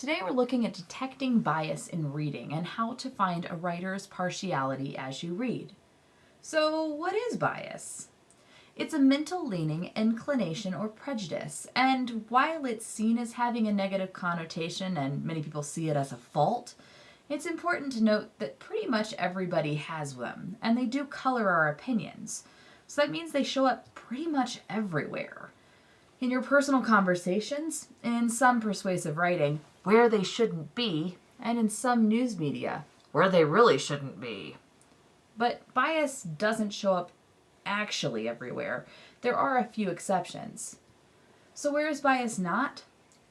Today we're looking at detecting bias in reading and how to find a writer's partiality as you read. So, what is bias? It's a mental leaning, inclination, or prejudice, and while it's seen as having a negative connotation and many people see it as a fault, it's important to note that pretty much everybody has them, and they do color our opinions. So that means they show up pretty much everywhere. In your personal conversations, in some persuasive writing, where they shouldn't be, and in some news media, where they really shouldn't be. But bias doesn't show up actually everywhere. There are a few exceptions. So where is bias not?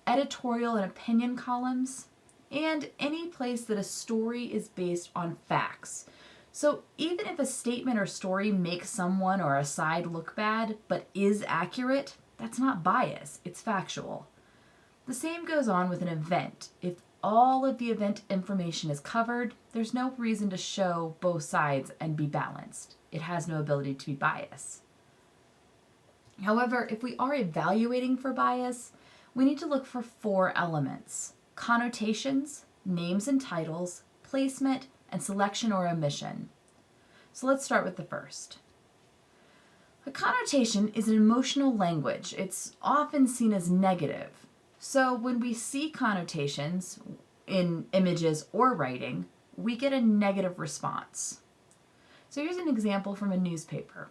Editorial and opinion columns, and any place that a story is based on facts. So even if a statement or story makes someone or a side look bad, but is accurate, that's not bias, it's factual. The same goes on with an event. If all of the event information is covered, there's no reason to show both sides and be balanced. It has no ability to be biased. However, if we are evaluating for bias, we need to look for 4 elements: connotations, names and titles, placement, and selection or omission. So let's start with the first. A connotation is an emotional language. It's often seen as negative. So when we see connotations in images or writing, we get a negative response. So here's an example from a newspaper.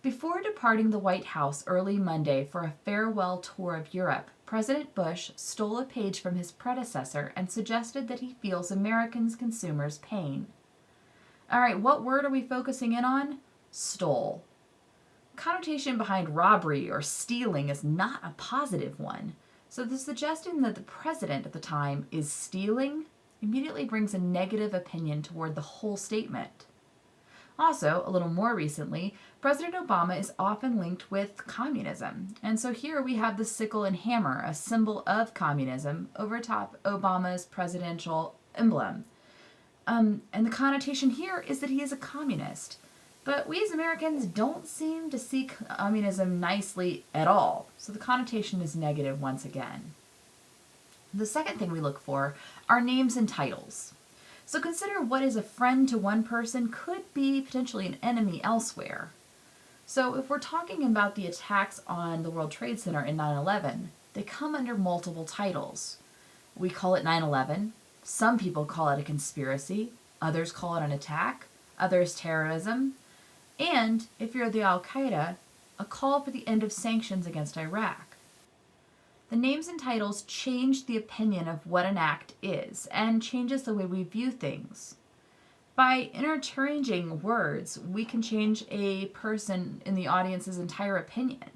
Before departing the White House early Monday for a farewell tour of Europe, President Bush stole a page from his predecessor and suggested that he feels Americans' consumers' pain. All right, what word are we focusing in on? Stole. Connotation behind robbery or stealing is not a positive one. So the suggestion that the president at the time is stealing immediately brings a negative opinion toward the whole statement. Also, a little more recently, President Obama is often linked with communism. And so here we have the sickle and hammer, a symbol of communism, over top Obama's presidential emblem. And the connotation here is that he is a communist. But we as Americans don't seem to see communism nicely at all. So the connotation is negative once again. The second thing we look for are names and titles. So consider what is a friend to one person could be potentially an enemy elsewhere. So if we're talking about the attacks on the World Trade Center in 9/11, they come under multiple titles. We call it 9/11. Some people call it a conspiracy. Others call it an attack. Others terrorism. And, if you're the Al-Qaeda, a call for the end of sanctions against Iraq. The names and titles change the opinion of what an act is and changes the way we view things. By interchanging words, we can change a person in the audience's entire opinion.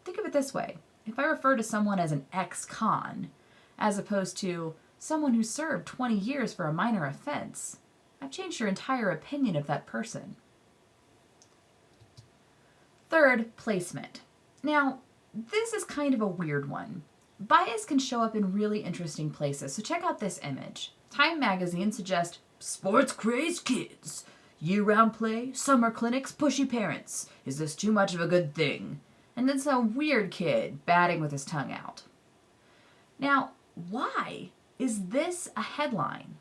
Think of it this way. If I refer to someone as an ex-con, as opposed to someone who served 20 years for a minor offense, I've changed your entire opinion of that person. Third, placement. Now, this is kind of a weird one. Bias can show up in really interesting places, so check out this image. Time magazine suggests sports-crazed kids, year-round play, summer clinics, pushy parents. Is this too much of a good thing? And then some weird kid batting with his tongue out. Now, why is this a headline?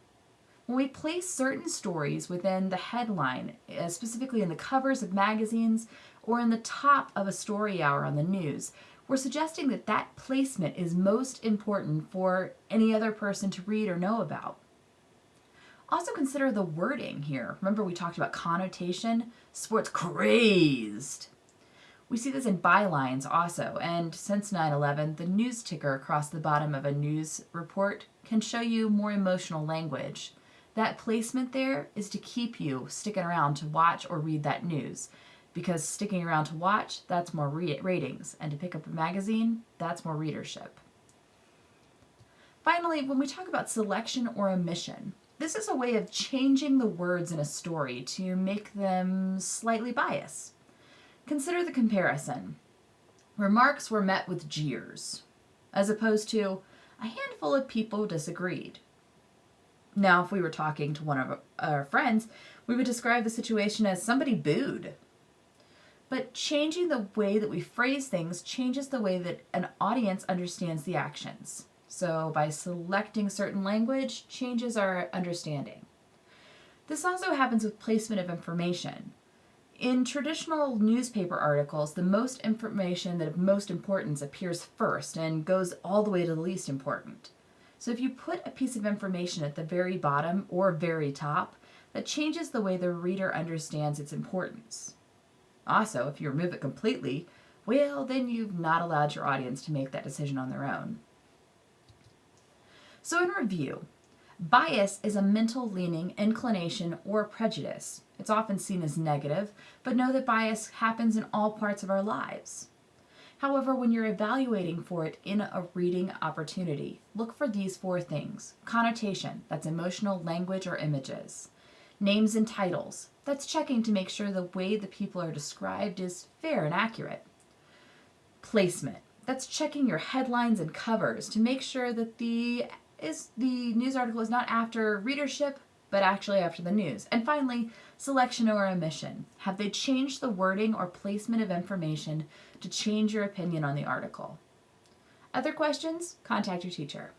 When we place certain stories within the headline, specifically in the covers of magazines or in the top of a story hour on the news, we're suggesting that that placement is most important for any other person to read or know about. Also consider the wording here. Remember we talked about connotation? Sports crazed. We see this in bylines also, and since 9/11, the news ticker across the bottom of a news report can show you more emotional language. That placement there is to keep you sticking around to watch or read that news. Because sticking around to watch, that's more ratings. And to pick up a magazine, that's more readership. Finally, when we talk about selection or omission, this is a way of changing the words in a story to make them slightly biased. Consider the comparison. Remarks were met with jeers, as opposed to a handful of people disagreed. Now, if we were talking to one of our friends, we would describe the situation as somebody booed. But changing the way that we phrase things changes the way that an audience understands the actions. So by selecting certain language, changes our understanding. This also happens with placement of information. In traditional newspaper articles, the most information that of most importance appears first and goes all the way to the least important. So if you put a piece of information at the very bottom or very top, that changes the way the reader understands its importance. Also, if you remove it completely, well, then you've not allowed your audience to make that decision on their own. So in review, bias is a mental leaning, inclination, or prejudice. It's often seen as negative, but know that bias happens in all parts of our lives. However, when you're evaluating for it in a reading opportunity, look for these 4 things. Connotation, that's emotional language or images. Names and titles, that's checking to make sure the way the people are described is fair and accurate. Placement, that's checking your headlines and covers to make sure that the news article is not after readership, but actually after the news. And finally, selection or omission. Have they changed the wording or placement of information to change your opinion on the article? Other questions? Contact your teacher.